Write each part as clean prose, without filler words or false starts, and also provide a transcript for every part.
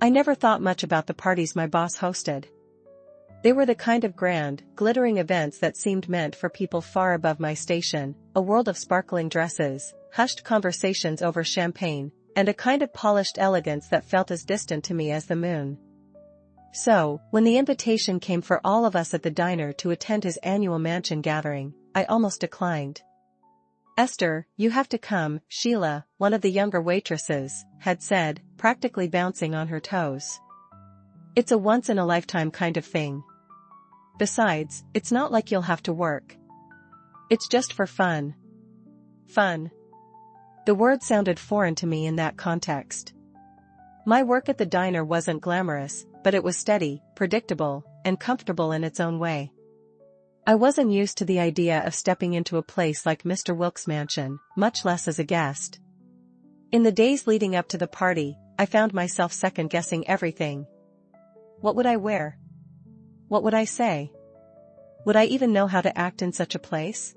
I never thought much about the parties my boss hosted. They were the kind of grand, glittering events that seemed meant for people far above my station, a world of sparkling dresses, hushed conversations over champagne, and a kind of polished elegance that felt as distant to me as the moon. So, when the invitation came for all of us at the diner to attend his annual mansion gathering, I almost declined. "Esther, you have to come," Sheila, one of the younger waitresses, had said, practically bouncing on her toes. "It's a once-in-a-lifetime kind of thing. Besides, it's not like you'll have to work. It's just for fun." Fun. The word sounded foreign to me in that context. My work at the diner wasn't glamorous, but it was steady, predictable, and comfortable in its own way. I wasn't used to the idea of stepping into a place like Mr. Wilkes' mansion, much less as a guest. In the days leading up to the party, I found myself second-guessing everything. What would I wear? What would I say? Would I even know how to act in such a place?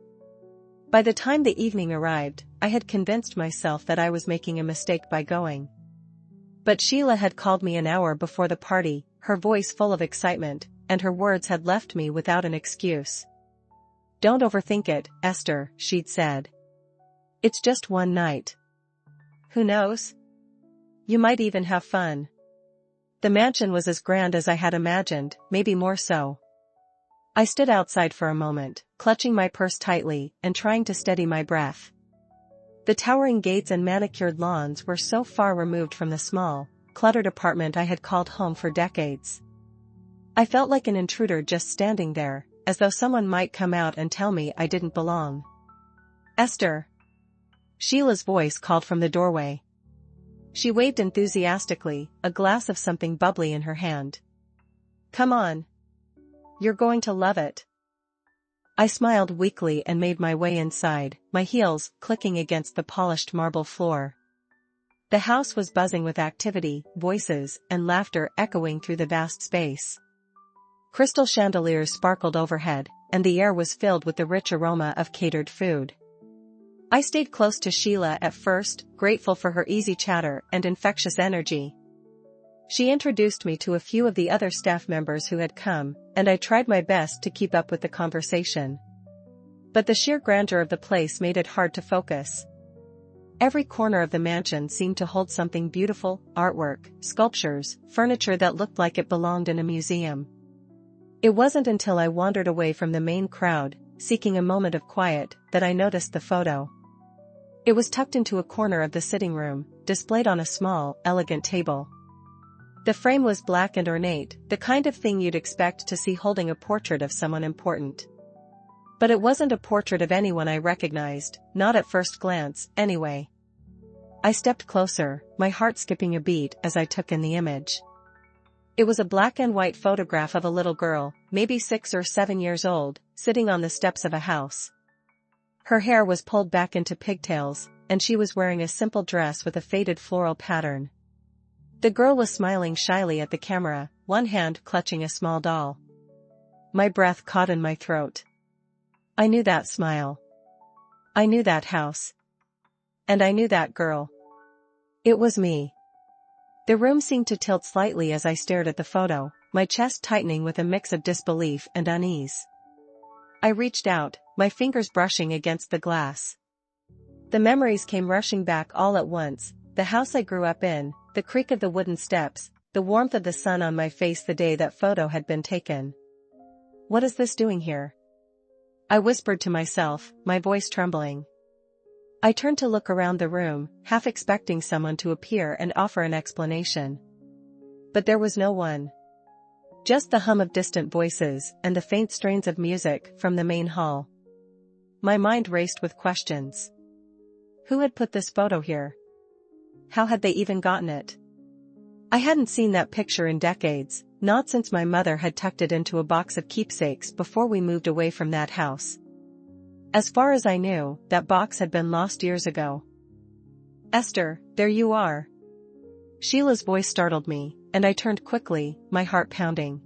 By the time the evening arrived, I had convinced myself that I was making a mistake by going. But Sheila had called me an hour before the party, her voice full of excitement, and her words had left me without an excuse. "Don't overthink it, Esther," she'd said. "It's just one night. Who knows? You might even have fun." The mansion was as grand as I had imagined, maybe more so. I stood outside for a moment, clutching my purse tightly and trying to steady my breath. The towering gates and manicured lawns were so far removed from the small, cluttered apartment I had called home for decades. I felt like an intruder just standing there, as though someone might come out and tell me I didn't belong. "Esther!" Sheila's voice called from the doorway. She waved enthusiastically, a glass of something bubbly in her hand. "Come on. You're going to love it." I smiled weakly and made my way inside, my heels clicking against the polished marble floor. The house was buzzing with activity, voices, and laughter echoing through the vast space. Crystal chandeliers sparkled overhead, and the air was filled with the rich aroma of catered food. I stayed close to Sheila at first, grateful for her easy chatter and infectious energy. She introduced me to a few of the other staff members who had come, and I tried my best to keep up with the conversation. But the sheer grandeur of the place made it hard to focus. Every corner of the mansion seemed to hold something beautiful: artwork, sculptures, furniture that looked like it belonged in a museum. It wasn't until I wandered away from the main crowd, seeking a moment of quiet, that I noticed the photo. It was tucked into a corner of the sitting room, displayed on a small, elegant table. The frame was black and ornate, the kind of thing you'd expect to see holding a portrait of someone important. But it wasn't a portrait of anyone I recognized, not at first glance, anyway. I stepped closer, my heart skipping a beat as I took in the image. It was a black and white photograph of a little girl, maybe 6 or 7 years old, sitting on the steps of a house. Her hair was pulled back into pigtails, and she was wearing a simple dress with a faded floral pattern. The girl was smiling shyly at the camera, one hand clutching a small doll. My breath caught in my throat. I knew that smile. I knew that house. And I knew that girl. It was me. The room seemed to tilt slightly as I stared at the photo, my chest tightening with a mix of disbelief and unease. I reached out, my fingers brushing against the glass. The memories came rushing back all at once: the house I grew up in, the creak of the wooden steps, the warmth of the sun on my face the day that photo had been taken. What is this doing here? I whispered to myself, my voice trembling. I turned to look around the room, half expecting someone to appear and offer an explanation. But there was no one. Just the hum of distant voices and the faint strains of music from the main hall. My mind raced with questions. Who had put this photo here? How had they even gotten it? I hadn't seen that picture in decades, not since my mother had tucked it into a box of keepsakes before we moved away from that house. As far as I knew, that box had been lost years ago. Esther, there you are. Sheila's voice startled me, and I turned quickly, my heart pounding.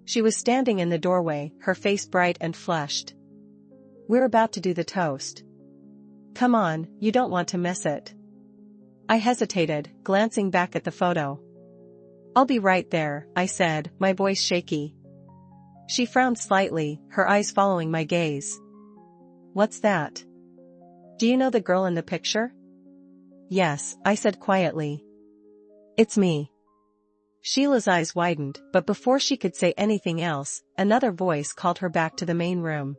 She was standing in the doorway, her face bright and flushed. We're about to do the toast. Come on, you don't want to miss it. I hesitated, glancing back at the photo. I'll be right there, I said, my voice shaky. She frowned slightly, her eyes following my gaze. What's that? Do you know the girl in the picture? Yes, I said quietly. It's me. Sheila's eyes widened, but before she could say anything else, another voice called her back to the main room.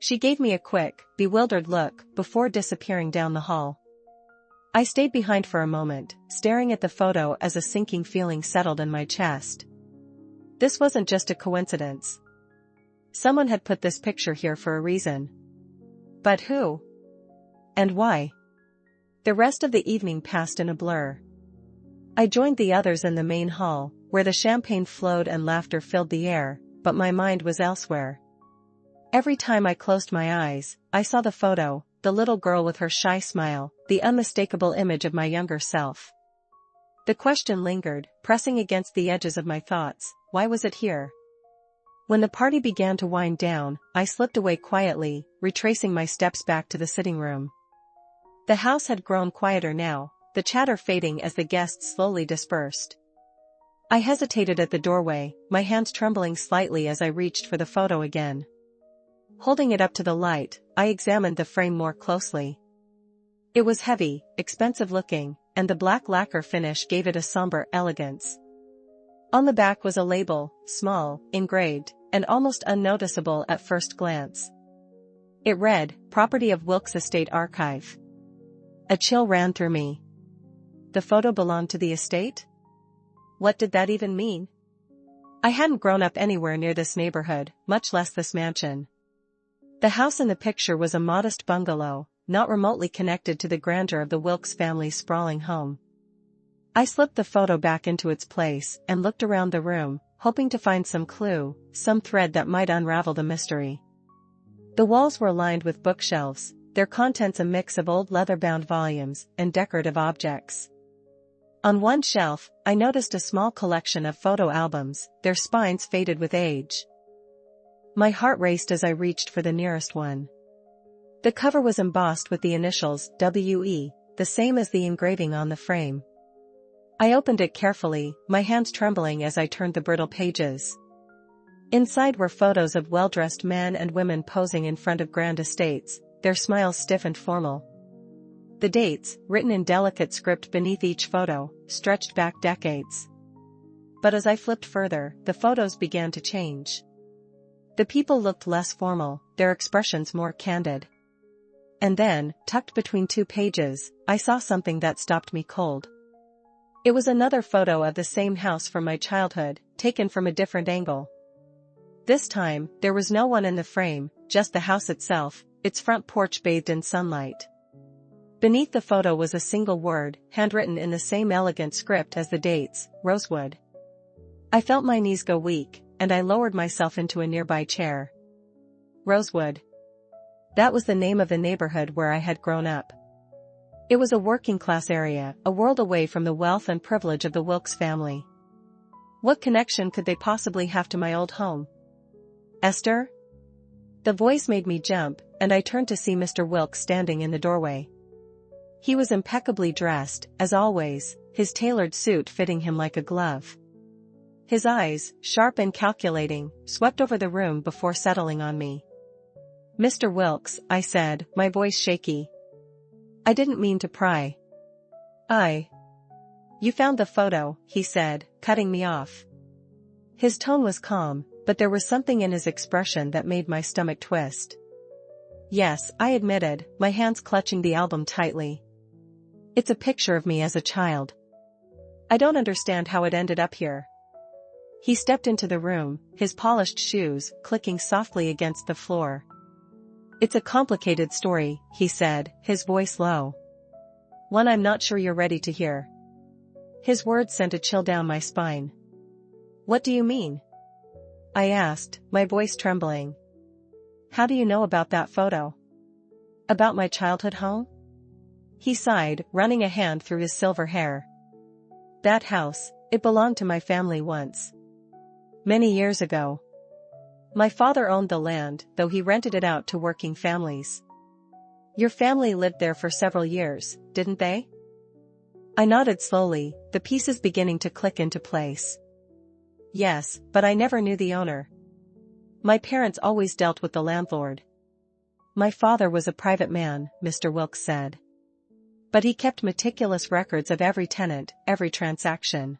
She gave me a quick, bewildered look before disappearing down the hall. I stayed behind for a moment, staring at the photo as a sinking feeling settled in my chest. This wasn't just a coincidence. Someone had put this picture here for a reason. But who? And why? The rest of the evening passed in a blur. I joined the others in the main hall, where the champagne flowed and laughter filled the air, but my mind was elsewhere. Every time I closed my eyes, I saw the photo, the little girl with her shy smile, the unmistakable image of my younger self. The question lingered, pressing against the edges of my thoughts, why was it here? When the party began to wind down, I slipped away quietly, retracing my steps back to the sitting room. The house had grown quieter now, the chatter fading as the guests slowly dispersed. I hesitated at the doorway, my hands trembling slightly as I reached for the photo again. Holding it up to the light, I examined the frame more closely. It was heavy, expensive looking, and the black lacquer finish gave it a somber elegance. On the back was a label, small, engraved, and almost unnoticeable at first glance. It read, "Property of Wilkes Estate Archive." A chill ran through me. The photo belonged to the estate? What did that even mean? I hadn't grown up anywhere near this neighborhood, much less this mansion. The house in the picture was a modest bungalow, not remotely connected to the grandeur of the Wilkes family's sprawling home. I slipped the photo back into its place and looked around the room, hoping to find some clue, some thread that might unravel the mystery. The walls were lined with bookshelves, their contents a mix of old leather-bound volumes and decorative objects. On one shelf, I noticed a small collection of photo albums, their spines faded with age. My heart raced as I reached for the nearest one. The cover was embossed with the initials W.E., the same as the engraving on the frame. I opened it carefully, my hands trembling as I turned the brittle pages. Inside were photos of well-dressed men and women posing in front of grand estates, their smiles stiff and formal. The dates, written in delicate script beneath each photo, stretched back decades. But as I flipped further, the photos began to change. The people looked less formal, their expressions more candid. And then, tucked between two pages, I saw something that stopped me cold. It was another photo of the same house from my childhood, taken from a different angle. This time, there was no one in the frame, just the house itself, its front porch bathed in sunlight. Beneath the photo was a single word, handwritten in the same elegant script as the dates, Rosewood. I felt my knees go weak, and I lowered myself into a nearby chair. Rosewood. That was the name of the neighborhood where I had grown up. It was a working-class area, a world away from the wealth and privilege of the Wilkes family. What connection could they possibly have to my old home? Esther? The voice made me jump, and I turned to see Mr. Wilkes standing in the doorway. He was impeccably dressed, as always, his tailored suit fitting him like a glove. His eyes, sharp and calculating, swept over the room before settling on me. "Mr. Wilkes," I said, my voice shaky. "I didn't mean to pry." "You found the photo," he said, cutting me off. His tone was calm, but there was something in his expression that made my stomach twist. "Yes," I admitted, my hands clutching the album tightly. "It's a picture of me as a child. I don't understand how it ended up here." He stepped into the room, his polished shoes clicking softly against the floor. "It's a complicated story," he said, his voice low. "One I'm not sure you're ready to hear." His words sent a chill down my spine. "What do you mean?" I asked, my voice trembling. "How do you know about that photo? About my childhood home?" He sighed, running a hand through his silver hair. "That house, it belonged to my family once. Many years ago. My father owned the land, though he rented it out to working families. Your family lived there for several years, didn't they?" I nodded slowly, the pieces beginning to click into place. Yes, but I never knew the owner. My parents always dealt with the landlord. My father was a private man, Mr. Wilkes said. But he kept meticulous records of every tenant, every transaction.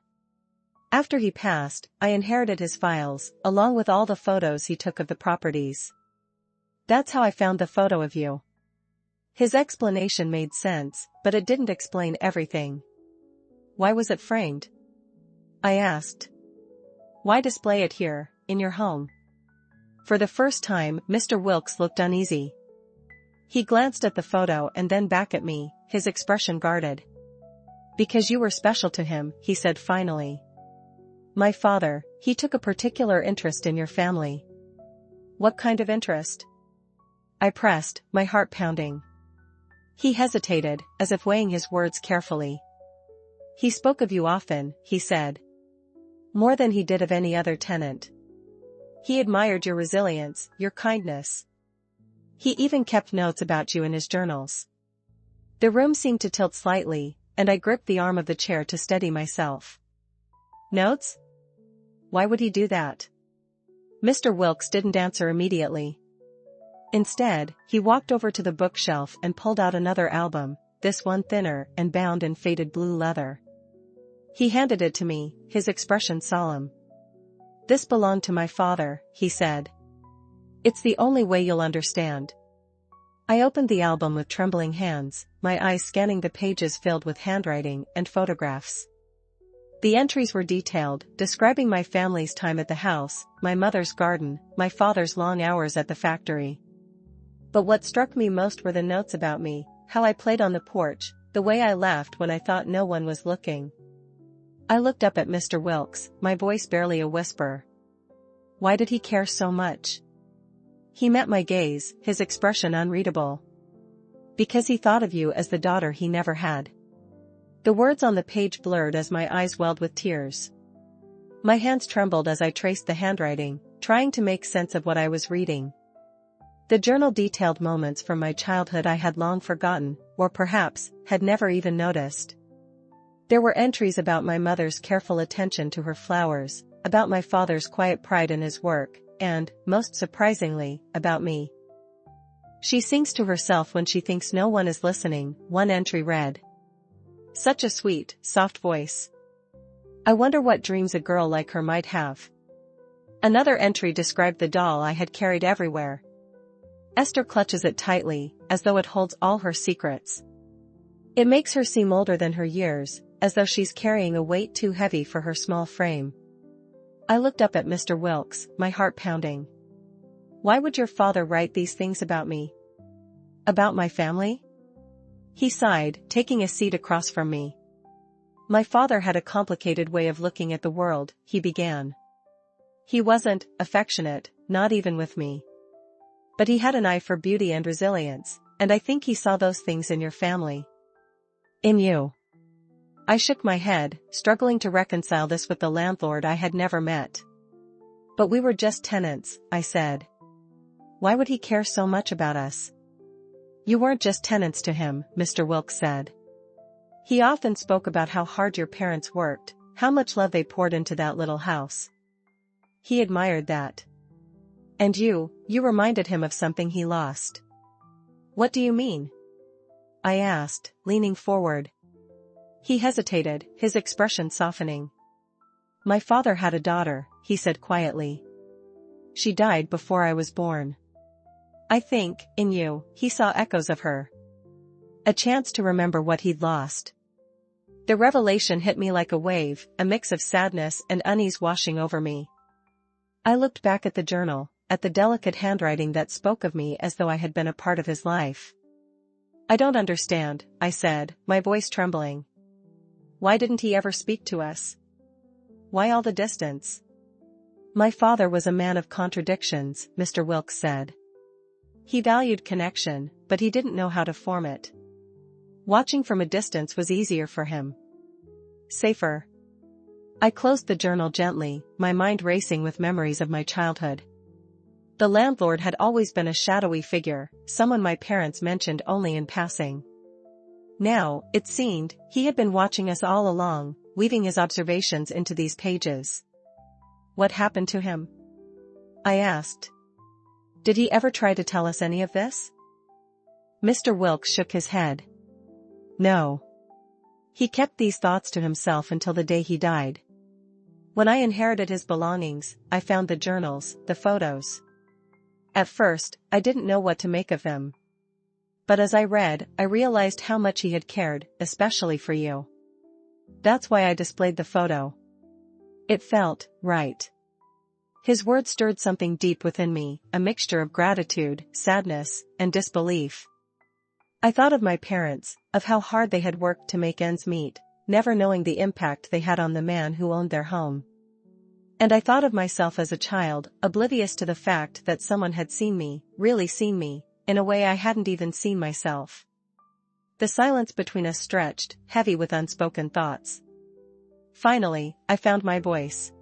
After he passed, I inherited his files, along with all the photos he took of the properties. That's how I found the photo of you. His explanation made sense, but it didn't explain everything. Why was it framed? I asked. Why display it here, in your home? For the first time, Mr. Wilkes looked uneasy. He glanced at the photo and then back at me, his expression guarded. Because you were special to him, he said finally. My father, he took a particular interest in your family. What kind of interest? I pressed, my heart pounding. He hesitated, as if weighing his words carefully. He spoke of you often, he said. More than he did of any other tenant. He admired your resilience, your kindness. He even kept notes about you in his journals. The room seemed to tilt slightly, and I gripped the arm of the chair to steady myself. Notes? Why would he do that? Mr. Wilkes didn't answer immediately. Instead, he walked over to the bookshelf and pulled out another album, this one thinner and bound in faded blue leather. He handed it to me, his expression solemn. This belonged to my father, he said. It's the only way you'll understand. I opened the album with trembling hands, my eyes scanning the pages filled with handwriting and photographs. The entries were detailed, describing my family's time at the house, my mother's garden, my father's long hours at the factory. But what struck me most were the notes about me, how I played on the porch, the way I laughed when I thought no one was looking. I looked up at Mr. Wilkes, my voice barely a whisper. Why did he care so much? He met my gaze, his expression unreadable. Because he thought of you as the daughter he never had. The words on the page blurred as my eyes welled with tears. My hands trembled as I traced the handwriting, trying to make sense of what I was reading. The journal detailed moments from my childhood I had long forgotten, or perhaps, had never even noticed. There were entries about my mother's careful attention to her flowers, about my father's quiet pride in his work, and, most surprisingly, about me. She sings to herself when she thinks no one is listening, one entry read. Such a sweet, soft voice. I wonder what dreams a girl like her might have. Another entry described the doll I had carried everywhere. Esther clutches it tightly, as though it holds all her secrets. It makes her seem older than her years, as though she's carrying a weight too heavy for her small frame. I looked up at Mr. Wilkes, my heart pounding. Why would your father write these things about me? About my family? He sighed, taking a seat across from me. My father had a complicated way of looking at the world, he began. He wasn't affectionate, not even with me. But he had an eye for beauty and resilience, and I think he saw those things in your family. In you. I shook my head, struggling to reconcile this with the landlord I had never met. But we were just tenants, I said. Why would he care so much about us? You weren't just tenants to him, Mr. Wilkes said. He often spoke about how hard your parents worked, how much love they poured into that little house. He admired that. And you reminded him of something he lost. What do you mean? I asked, leaning forward. He hesitated, his expression softening. My father had a daughter, he said quietly. She died before I was born. I think, in you, he saw echoes of her. A chance to remember what he'd lost. The revelation hit me like a wave, a mix of sadness and unease washing over me. I looked back at the journal, at the delicate handwriting that spoke of me as though I had been a part of his life. I don't understand, I said, my voice trembling. Why didn't he ever speak to us? Why all the distance? My father was a man of contradictions, Mr. Wilkes said. He valued connection, but he didn't know how to form it. Watching from a distance was easier for him. Safer. I closed the journal gently, my mind racing with memories of my childhood. The landlord had always been a shadowy figure, someone my parents mentioned only in passing. Now, it seemed, he had been watching us all along, weaving his observations into these pages. What happened to him? I asked. Did he ever try to tell us any of this? Mr. Wilkes shook his head. No. He kept these thoughts to himself until the day he died. When I inherited his belongings, I found the journals, the photos. At first, I didn't know what to make of them. But as I read, I realized how much he had cared, especially for you. That's why I displayed the photo. It felt right. His words stirred something deep within me, a mixture of gratitude, sadness, and disbelief. I thought of my parents, of how hard they had worked to make ends meet, never knowing the impact they had on the man who owned their home. And I thought of myself as a child, oblivious to the fact that someone had seen me, really seen me, in a way I hadn't even seen myself. The silence between us stretched, heavy with unspoken thoughts. Finally, I found my voice.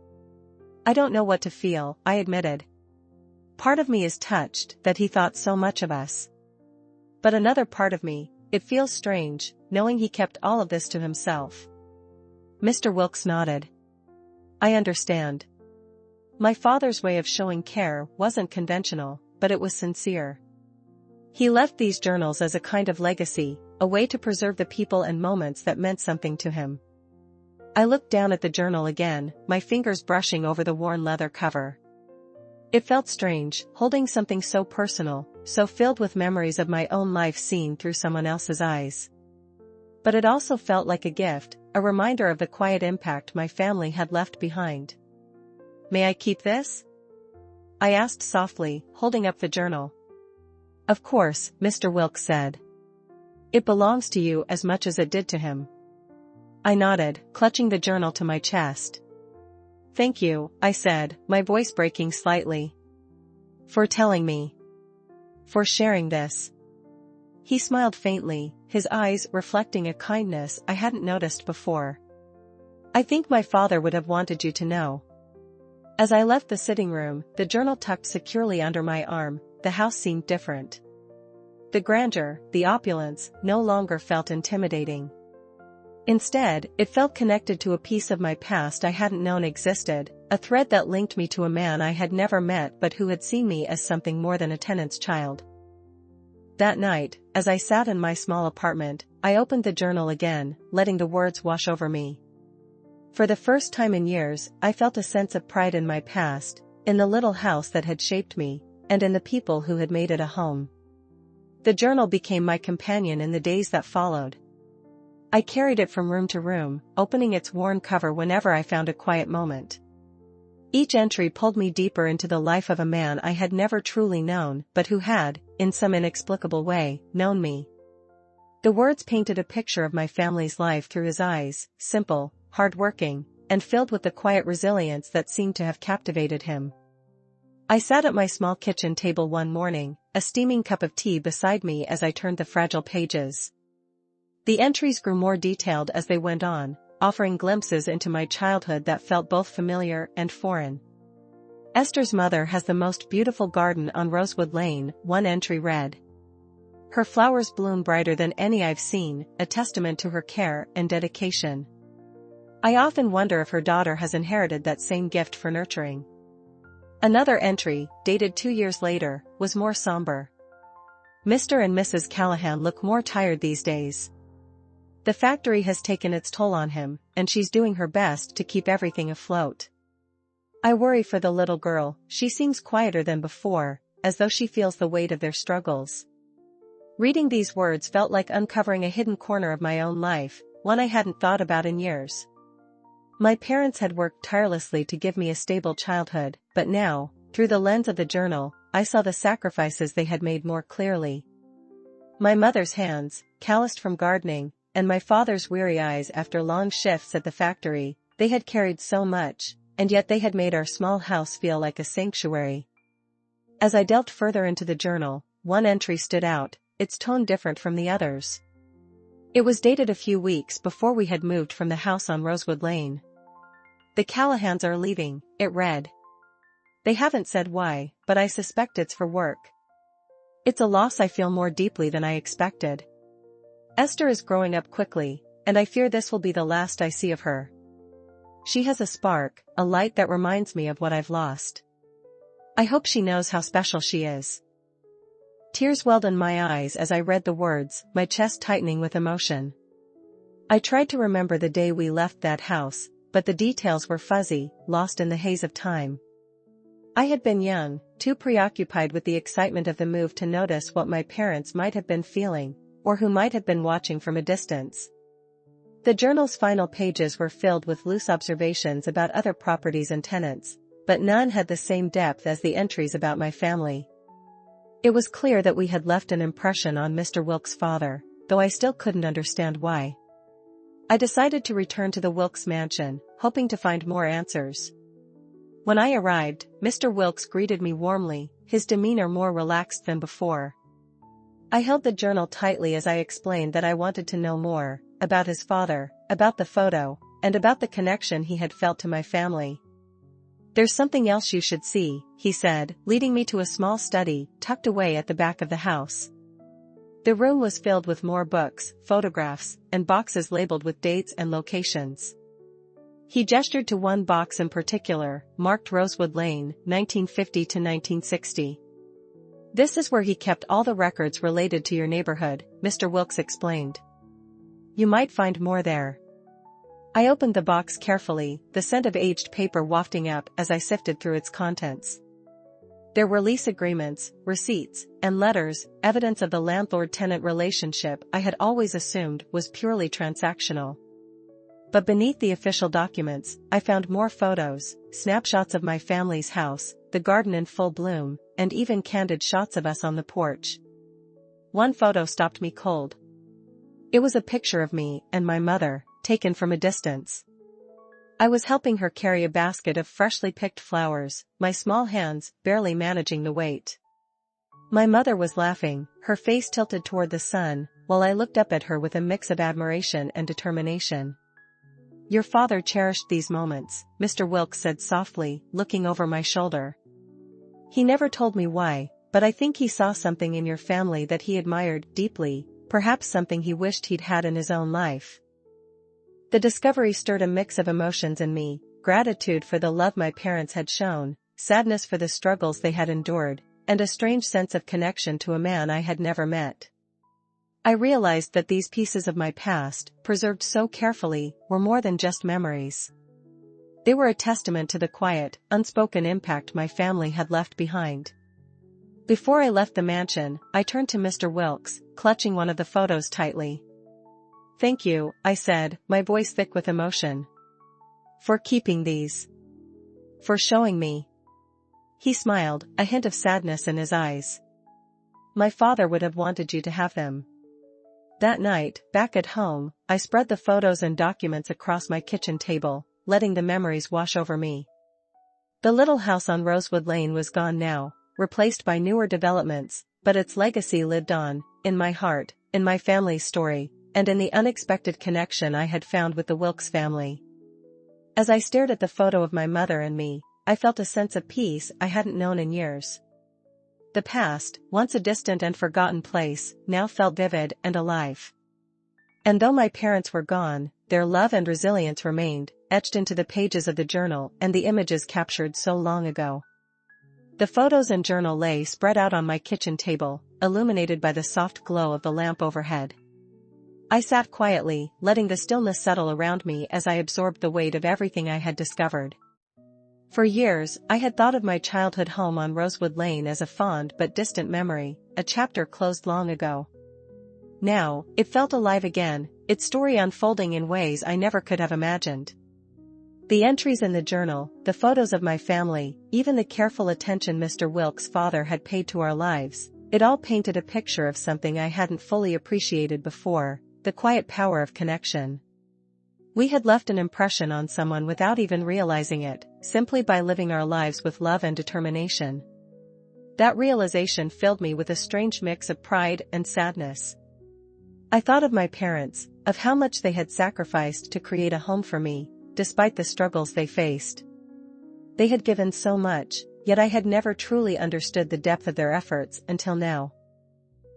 I don't know what to feel, I admitted. Part of me is touched that he thought so much of us. But another part of me, it feels strange, knowing he kept all of this to himself. Mr. Wilkes nodded. I understand. My father's way of showing care wasn't conventional, but it was sincere. He left these journals as a kind of legacy, a way to preserve the people and moments that meant something to him. I looked down at the journal again, my fingers brushing over the worn leather cover. It felt strange, holding something so personal, so filled with memories of my own life seen through someone else's eyes. But it also felt like a gift, a reminder of the quiet impact my family had left behind. May I keep this? I asked softly, holding up the journal. Of course, Mr. Wilkes said. It belongs to you as much as it did to him. I nodded, clutching the journal to my chest. Thank you, I said, my voice breaking slightly. For telling me. For sharing this. He smiled faintly, his eyes reflecting a kindness I hadn't noticed before. I think my father would have wanted you to know. As I left the sitting room, the journal tucked securely under my arm, the house seemed different. The grandeur, the opulence, no longer felt intimidating. Instead, it felt connected to a piece of my past I hadn't known existed, a thread that linked me to a man I had never met but who had seen me as something more than a tenant's child. That night, as I sat in my small apartment, I opened the journal again, letting the words wash over me. For the first time in years, I felt a sense of pride in my past, in the little house that had shaped me, and in the people who had made it a home. The journal became my companion in the days that followed. I carried it from room to room, opening its worn cover whenever I found a quiet moment. Each entry pulled me deeper into the life of a man I had never truly known but who had, in some inexplicable way, known me. The words painted a picture of my family's life through his eyes, simple, hard-working, and filled with the quiet resilience that seemed to have captivated him. I sat at my small kitchen table one morning, a steaming cup of tea beside me as I turned the fragile pages. The entries grew more detailed as they went on, offering glimpses into my childhood that felt both familiar and foreign. Esther's mother has the most beautiful garden on Rosewood Lane, one entry read. Her flowers bloom brighter than any I've seen, a testament to her care and dedication. I often wonder if her daughter has inherited that same gift for nurturing. Another entry, dated 2 years later, was more somber. Mr. and Mrs. Callahan look more tired these days. The factory has taken its toll on him, and she's doing her best to keep everything afloat. I worry for the little girl, she seems quieter than before, as though she feels the weight of their struggles. Reading these words felt like uncovering a hidden corner of my own life, one I hadn't thought about in years. My parents had worked tirelessly to give me a stable childhood, but now, through the lens of the journal, I saw the sacrifices they had made more clearly. My mother's hands, calloused from gardening, and my father's weary eyes after long shifts at the factory, they had carried so much, and yet they had made our small house feel like a sanctuary. As I delved further into the journal, one entry stood out, its tone different from the others. It was dated a few weeks before we had moved from the house on Rosewood Lane. The Callahans are leaving, it read. They haven't said why, but I suspect it's for work. It's a loss I feel more deeply than I expected. Esther is growing up quickly, and I fear this will be the last I see of her. She has a spark, a light that reminds me of what I've lost. I hope she knows how special she is." Tears welled in my eyes as I read the words, my chest tightening with emotion. I tried to remember the day we left that house, but the details were fuzzy, lost in the haze of time. I had been young, too preoccupied with the excitement of the move to notice what my parents might have been feeling, or who might have been watching from a distance. The journal's final pages were filled with loose observations about other properties and tenants, but none had the same depth as the entries about my family. It was clear that we had left an impression on Mr. Wilkes' father, though I still couldn't understand why. I decided to return to the Wilkes mansion, hoping to find more answers. When I arrived, Mr. Wilkes greeted me warmly, his demeanor more relaxed than before. I held the journal tightly as I explained that I wanted to know more, about his father, about the photo, and about the connection he had felt to my family. "There's something else you should see," he said, leading me to a small study, tucked away at the back of the house. The room was filled with more books, photographs, and boxes labeled with dates and locations. He gestured to one box in particular, marked Rosewood Lane, 1950 to 1960. "This is where he kept all the records related to your neighborhood," Mr. Wilkes explained. "You might find more there." I opened the box carefully, the scent of aged paper wafting up as I sifted through its contents. There were lease agreements, receipts, and letters, evidence of the landlord-tenant relationship I had always assumed was purely transactional. But beneath the official documents, I found more photos, snapshots of my family's house, the garden in full bloom, and even candid shots of us on the porch. One photo stopped me cold. It was a picture of me and my mother, taken from a distance. I was helping her carry a basket of freshly picked flowers, my small hands barely managing the weight. My mother was laughing, her face tilted toward the sun, while I looked up at her with a mix of admiration and determination. "Your father cherished these moments," Mr. Wilkes said softly, looking over my shoulder. "He never told me why, but I think he saw something in your family that he admired deeply, perhaps something he wished he'd had in his own life." The discovery stirred a mix of emotions in me, gratitude for the love my parents had shown, sadness for the struggles they had endured, and a strange sense of connection to a man I had never met. I realized that these pieces of my past, preserved so carefully, were more than just memories. They were a testament to the quiet, unspoken impact my family had left behind. Before I left the mansion, I turned to Mr. Wilkes, clutching one of the photos tightly. "Thank you," I said, my voice thick with emotion. "For keeping these. For showing me." He smiled, a hint of sadness in his eyes. "My father would have wanted you to have them." That night, back at home, I spread the photos and documents across my kitchen table, letting the memories wash over me. The little house on Rosewood Lane was gone now, replaced by newer developments, but its legacy lived on, in my heart, in my family's story, and in the unexpected connection I had found with the Wilkes family. As I stared at the photo of my mother and me, I felt a sense of peace I hadn't known in years. The past, once a distant and forgotten place, now felt vivid and alive. And though my parents were gone, their love and resilience remained, etched into the pages of the journal and the images captured so long ago. The photos and journal lay spread out on my kitchen table, illuminated by the soft glow of the lamp overhead. I sat quietly, letting the stillness settle around me as I absorbed the weight of everything I had discovered. For years, I had thought of my childhood home on Rosewood Lane as a fond but distant memory, a chapter closed long ago. Now, it felt alive again, its story unfolding in ways I never could have imagined. The entries in the journal, the photos of my family, even the careful attention Mr. Wilkes' father had paid to our lives, it all painted a picture of something I hadn't fully appreciated before, the quiet power of connection. We had left an impression on someone without even realizing it, simply by living our lives with love and determination. That realization filled me with a strange mix of pride and sadness. I thought of my parents, of how much they had sacrificed to create a home for me, despite the struggles they faced. They had given so much, yet I had never truly understood the depth of their efforts until now.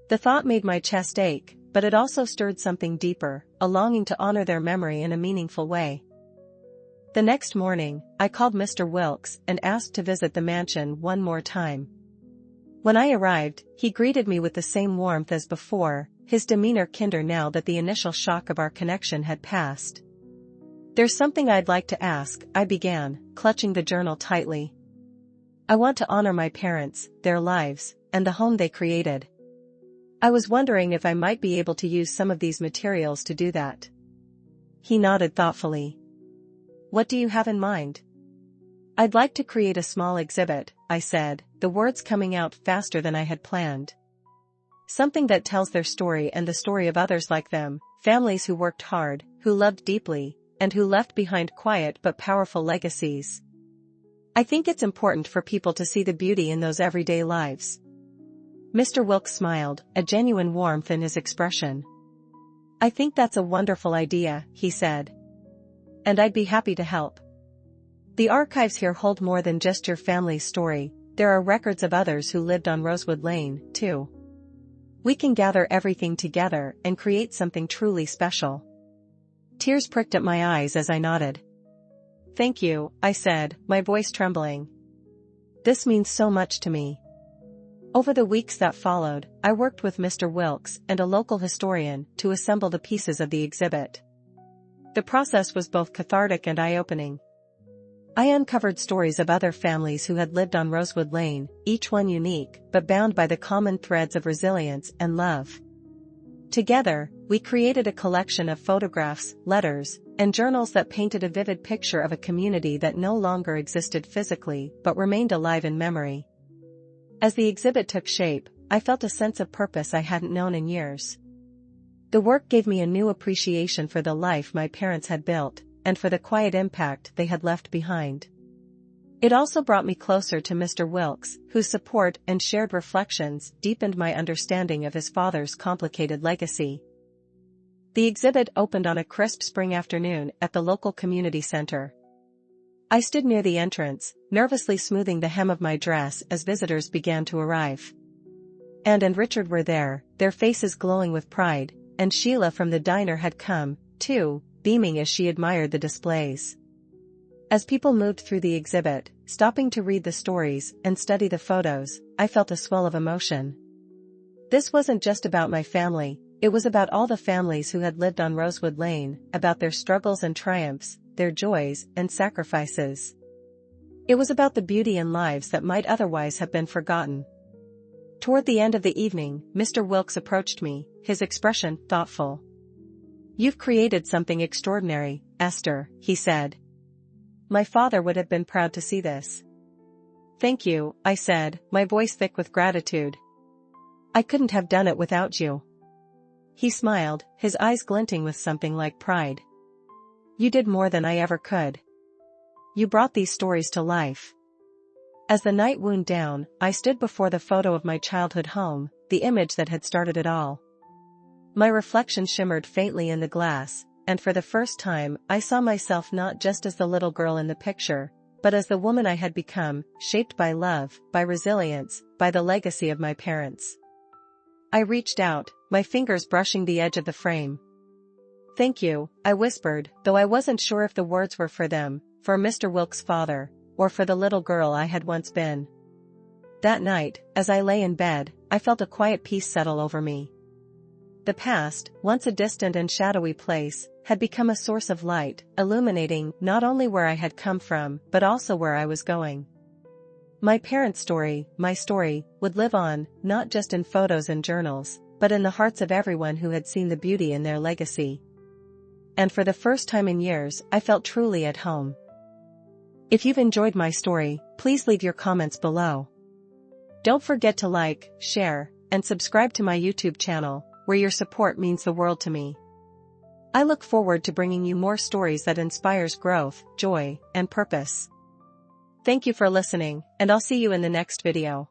The thought made my chest ache, but it also stirred something deeper, a longing to honor their memory in a meaningful way. The next morning, I called Mr. Wilkes and asked to visit the mansion one more time. When I arrived, he greeted me with the same warmth as before, his demeanor kinder now that the initial shock of our connection had passed. "There's something I'd like to ask," I began, clutching the journal tightly. "I want to honor my parents, their lives, and the home they created. I was wondering if I might be able to use some of these materials to do that." He nodded thoughtfully. "What do you have in mind?" "I'd like to create a small exhibit," I said, the words coming out faster than I had planned. "Something that tells their story and the story of others like them, families who worked hard, who loved deeply, and who left behind quiet but powerful legacies. I think it's important for people to see the beauty in those everyday lives." Mr. Wilkes smiled, a genuine warmth in his expression. "I think that's a wonderful idea," he said. "And I'd be happy to help. The archives here hold more than just your family's story, there are records of others who lived on Rosewood Lane, too. We can gather everything together and create something truly special." Tears pricked at my eyes as I nodded. "Thank you," I said, my voice trembling. "This means so much to me." Over the weeks that followed, I worked with Mr. Wilkes and a local historian to assemble the pieces of the exhibit. The process was both cathartic and eye-opening. I uncovered stories of other families who had lived on Rosewood Lane, each one unique but bound by the common threads of resilience and love. Together, we created a collection of photographs, letters, and journals that painted a vivid picture of a community that no longer existed physically but remained alive in memory. As the exhibit took shape, I felt a sense of purpose I hadn't known in years. The work gave me a new appreciation for the life my parents had built, and for the quiet impact they had left behind. It also brought me closer to Mr. Wilkes, whose support and shared reflections deepened my understanding of his father's complicated legacy. The exhibit opened on a crisp spring afternoon at the local community center. I stood near the entrance, nervously smoothing the hem of my dress as visitors began to arrive. Anne and Richard were there, their faces glowing with pride, and Sheila from the diner had come, too, beaming as she admired the displays. As people moved through the exhibit, stopping to read the stories and study the photos, I felt a swell of emotion. This wasn't just about my family, it was about all the families who had lived on Rosewood Lane, about their struggles and triumphs, their joys and sacrifices. It was about the beauty in lives that might otherwise have been forgotten. Toward the end of the evening, Mr. Wilkes approached me, his expression thoughtful. "You've created something extraordinary, Esther," he said. "My father would have been proud to see this." "Thank you," I said, my voice thick with gratitude. "I couldn't have done it without you." He smiled, his eyes glinting with something like pride. "You did more than I ever could. You brought these stories to life." As the night wound down, I stood before the photo of my childhood home, the image that had started it all. My reflection shimmered faintly in the glass, and for the first time I saw myself not just as the little girl in the picture, but as the woman I had become, shaped by love, by resilience, by the legacy of my parents. I reached out, my fingers brushing the edge of the frame. "Thank you," I whispered, though I wasn't sure if the words were for them, for Mr. Wilkes' father, or for the little girl I had once been. That night, as I lay in bed, I felt a quiet peace settle over me. The past, once a distant and shadowy place, had become a source of light, illuminating not only where I had come from but also where I was going. My parents' story, my story, would live on, not just in photos and journals, but in the hearts of everyone who had seen the beauty in their legacy. And for the first time in years, I felt truly at home. If you've enjoyed my story, please leave your comments below. Don't forget to like, share, and subscribe to my YouTube channel, where your support means the world to me. I look forward to bringing you more stories that inspires growth, joy, and purpose. Thank you for listening, and I'll see you in the next video.